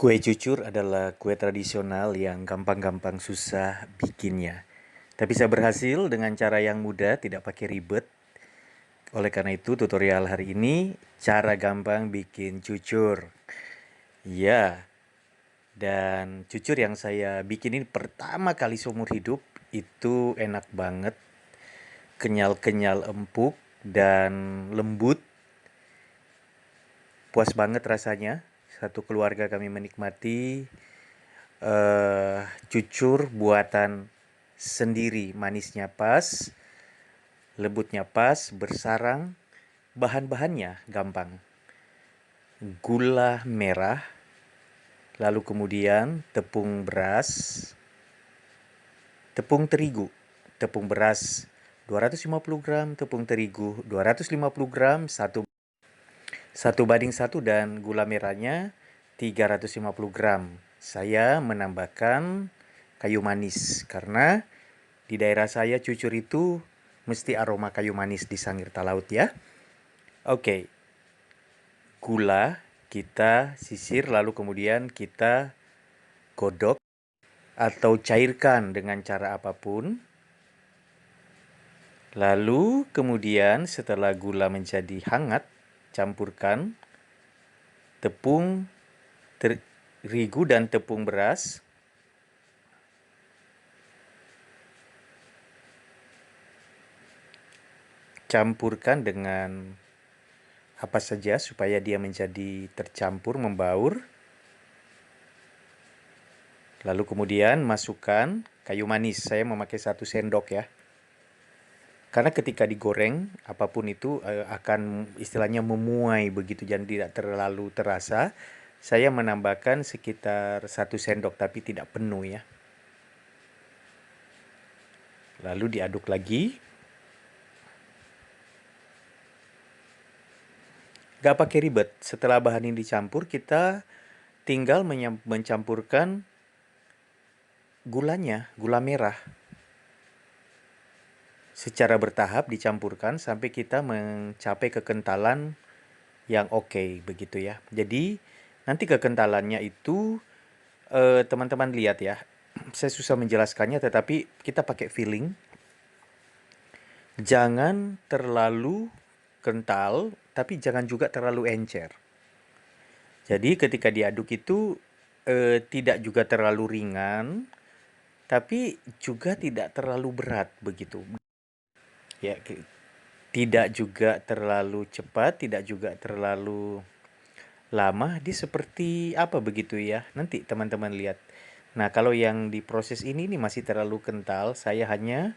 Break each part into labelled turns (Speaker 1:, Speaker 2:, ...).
Speaker 1: Kue cucur adalah kue tradisional yang gampang-gampang susah bikinnya. Tapi saya berhasil dengan cara yang mudah, tidak pakai ribet. Oleh karena itu, tutorial hari ini cara gampang bikin cucur. Ya, dan cucur yang saya bikin ini pertama kali seumur hidup itu enak banget, kenyal-kenyal empuk dan lembut. Puas banget rasanya. Satu keluarga kami menikmati cucur buatan sendiri, manisnya pas, lembutnya pas, bersarang, bahan-bahannya gampang. Gula merah, lalu kemudian tepung beras, tepung terigu, tepung beras 250 gram, tepung terigu 250 gram, satu banding satu, dan gula merahnya 350 gram. Saya menambahkan kayu manis karena di daerah saya cucur itu mesti aroma kayu manis di Sangir Talaut ya. Oke, gula kita sisir lalu kemudian kita godok atau cairkan dengan cara apapun. Lalu kemudian setelah gula menjadi hangat, campurkan tepung terigu dan tepung beras. Campurkan dengan apa saja supaya dia menjadi tercampur, membaur. Lalu kemudian masukkan kayu manis. Saya memakai 1 sendok ya. Karena ketika digoreng, apapun itu akan istilahnya memuai begitu, dan tidak terlalu terasa. Saya menambahkan sekitar 1 sendok, tapi tidak penuh ya. Lalu diaduk lagi. Gak pakai ribet. Setelah bahan ini dicampur, kita tinggal mencampurkan gulanya, gula merah. Secara bertahap dicampurkan sampai kita mencapai kekentalan yang oke begitu ya. Jadi nanti kekentalannya itu teman-teman lihat ya. Saya susah menjelaskannya, tetapi kita pakai feeling. Jangan terlalu kental, tapi jangan juga terlalu encer. Jadi ketika diaduk itu tidak juga terlalu ringan, tapi juga tidak terlalu berat begitu. Ya, tidak juga terlalu cepat, tidak juga terlalu lama. Dia seperti apa begitu ya? Nanti teman-teman lihat. Nah, kalau yang di proses ini masih terlalu kental, saya hanya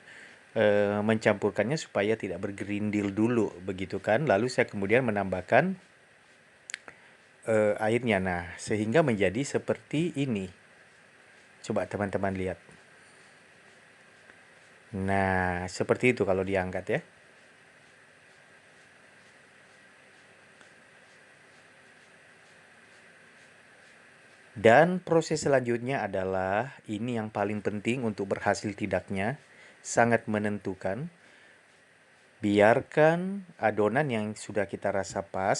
Speaker 1: mencampurkannya supaya tidak bergerindil dulu, begitu kan? Lalu saya kemudian menambahkan airnya. Nah, sehingga menjadi seperti ini. Coba teman-teman lihat. Nah, seperti itu kalau diangkat ya. Dan proses selanjutnya adalah ini yang paling penting untuk berhasil tidaknya, sangat menentukan. Biarkan adonan yang sudah kita rasa pas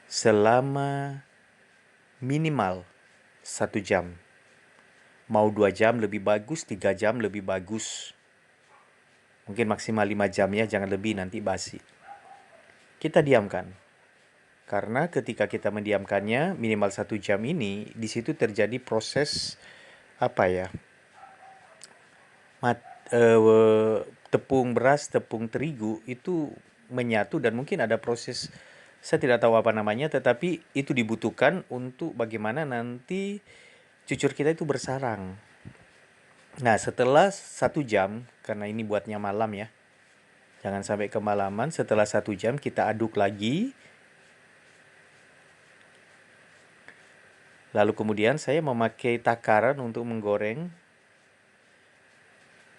Speaker 1: selama minimal 1 jam. Mau 2 jam lebih bagus, 3 jam lebih bagus. Mungkin maksimal 5 jam ya, jangan lebih nanti basi. Kita diamkan. Karena ketika kita mendiamkannya minimal 1 jam ini, di situ terjadi proses apa ya? Tepung beras, tepung terigu itu menyatu, dan mungkin ada proses, saya tidak tahu apa namanya, tetapi itu dibutuhkan untuk bagaimana nanti cucur kita itu bersarang. Nah, setelah 1 jam, karena ini buatnya malam ya, jangan sampai kemalaman. Setelah 1 jam kita aduk lagi. Lalu kemudian saya memakai takaran untuk menggoreng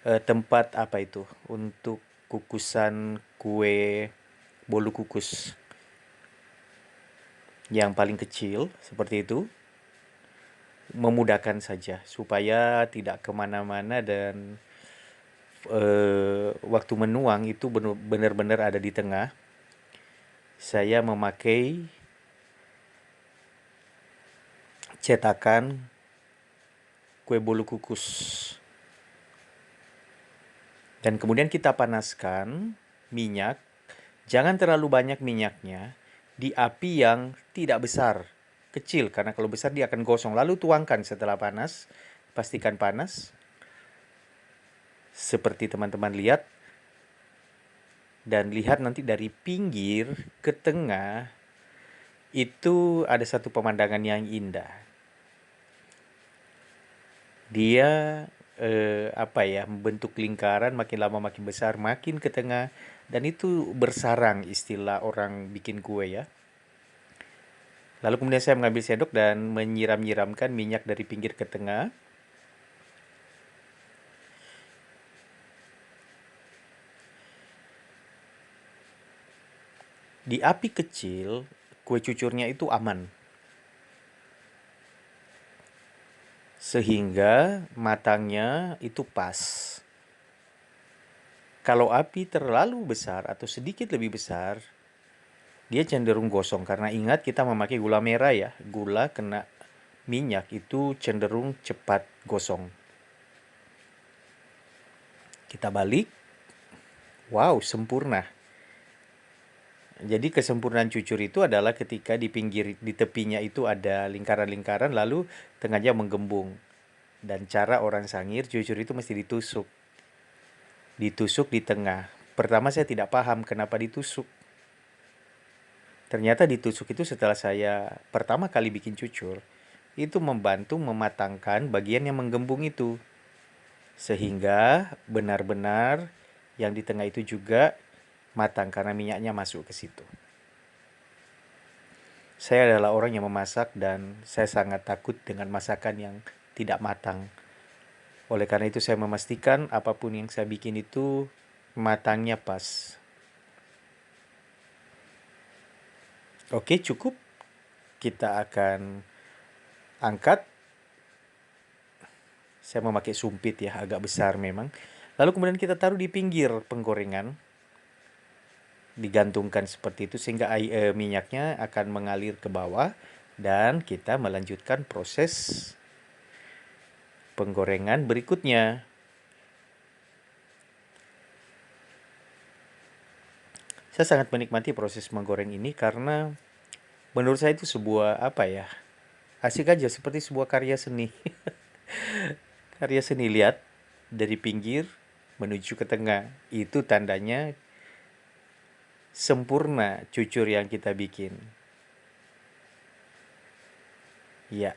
Speaker 1: tempat apa itu, untuk kukusan kue bolu kukus yang paling kecil seperti itu. Memudahkan saja supaya tidak kemana-mana, dan waktu menuang itu benar-benar ada di tengah. Saya memakai cetakan kue bolu kukus. Dan kemudian kita panaskan minyak. Jangan terlalu banyak minyaknya di api yang tidak besar, kecil, karena kalau besar dia akan gosong. Lalu tuangkan setelah panas, pastikan panas. Seperti teman-teman lihat, dan lihat nanti dari pinggir ke tengah, itu ada satu pemandangan yang indah. Dia membentuk lingkaran, makin lama makin besar, makin ke tengah, dan itu bersarang, istilah orang bikin kue ya. Lalu kemudian saya mengambil sendok dan menyiram-nyiramkan minyak dari pinggir ke tengah. Di api kecil, kue cucurnya itu aman. Sehingga matangnya itu pas. Kalau api terlalu besar atau sedikit lebih besar, dia cenderung gosong. Karena ingat kita memakai gula merah ya. Gula kena minyak itu cenderung cepat gosong. Kita balik. Wow, sempurna. Jadi kesempurnaan cucur itu adalah ketika di pinggir, di tepinya itu ada lingkaran-lingkaran, lalu tengahnya menggembung. Dan cara orang Sangir, cucur itu mesti ditusuk. Ditusuk di tengah. Pertama saya tidak paham kenapa ditusuk. Ternyata ditusuk itu setelah saya pertama kali bikin cucur, itu membantu mematangkan bagian yang menggembung itu. Sehingga benar-benar yang di tengah itu juga matang karena minyaknya masuk ke situ. Saya adalah orang yang memasak dan saya sangat takut dengan masakan yang tidak matang. Oleh karena itu saya memastikan apapun yang saya bikin itu matangnya pas. Oke, cukup. Kita akan angkat. Saya memakai sumpit ya, agak besar memang. Lalu kemudian kita taruh di pinggir penggorengan. Digantungkan seperti itu sehingga minyaknya akan mengalir ke bawah. Dan kita melanjutkan proses penggorengan berikutnya. Saya sangat menikmati proses menggoreng ini karena menurut saya itu sebuah asik aja seperti sebuah karya seni. Karya seni, lihat dari pinggir menuju ke tengah. Itu tandanya sempurna cucur yang kita bikin. Ya,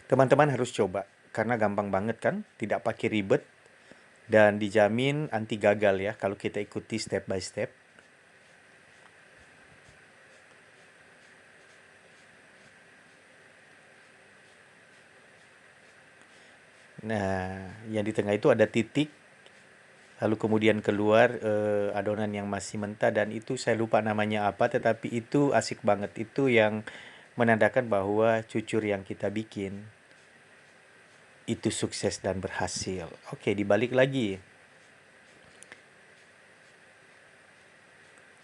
Speaker 1: teman-teman harus coba karena gampang banget kan, tidak pakai ribet dan dijamin anti gagal ya kalau kita ikuti step by step. Nah, yang di tengah itu ada titik, lalu kemudian keluar adonan yang masih mentah dan itu saya lupa namanya apa, tetapi itu asik banget. Itu yang menandakan bahwa cucur yang kita bikin itu sukses dan berhasil. Oke, dibalik lagi.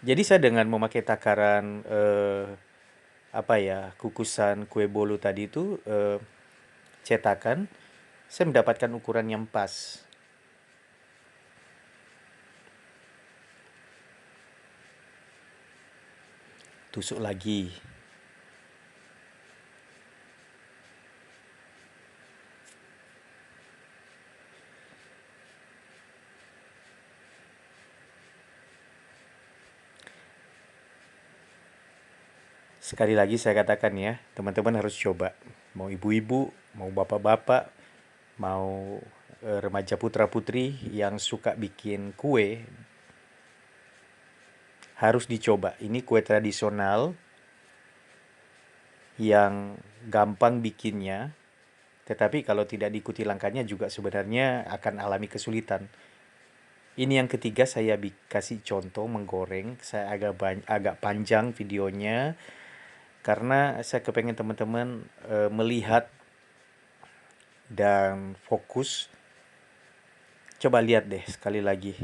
Speaker 1: Jadi saya dengan memakai takaran kukusan kue bolu tadi itu cetakan, saya mendapatkan ukuran yang pas. Tusuk lagi. Sekali lagi saya katakan ya, teman-teman harus coba. Mau ibu-ibu, mau bapak-bapak, mau remaja putra-putri yang suka bikin kue, harus dicoba. Ini kue tradisional yang gampang bikinnya, tetapi kalau tidak diikuti langkahnya juga sebenarnya akan alami kesulitan. Ini yang ketiga saya kasih contoh menggoreng. Saya agak panjang videonya karena saya kepengen teman-teman melihat dan fokus. Coba lihat deh sekali lagi.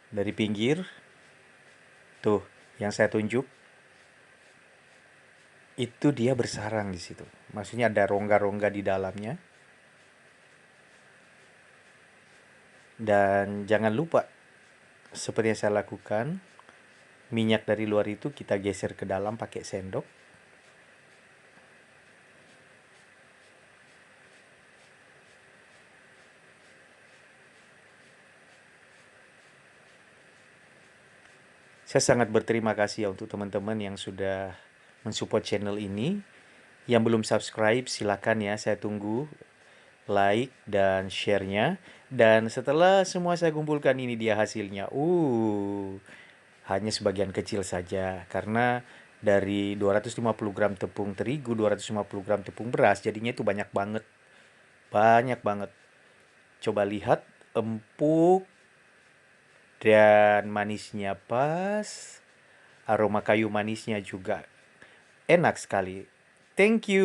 Speaker 1: Dari pinggir, tuh yang saya tunjuk. itu dia bersarang di situ. Maksudnya ada rongga-rongga di dalamnya. Dan jangan lupa, seperti yang saya lakukan, minyak dari luar itu kita geser ke dalam pakai sendok. Saya sangat berterima kasih ya untuk teman-teman yang sudah mensupport channel ini. Yang belum subscribe, silakan ya, saya tunggu like dan share-nya. Dan setelah semua saya kumpulkan, ini dia hasilnya. Hanya sebagian kecil saja karena dari 250 gram tepung terigu, 250 gram tepung beras, jadinya itu banyak banget. Banyak banget. Coba lihat, empuk dan manisnya pas. Aroma kayu manisnya juga enak sekali. Thank you.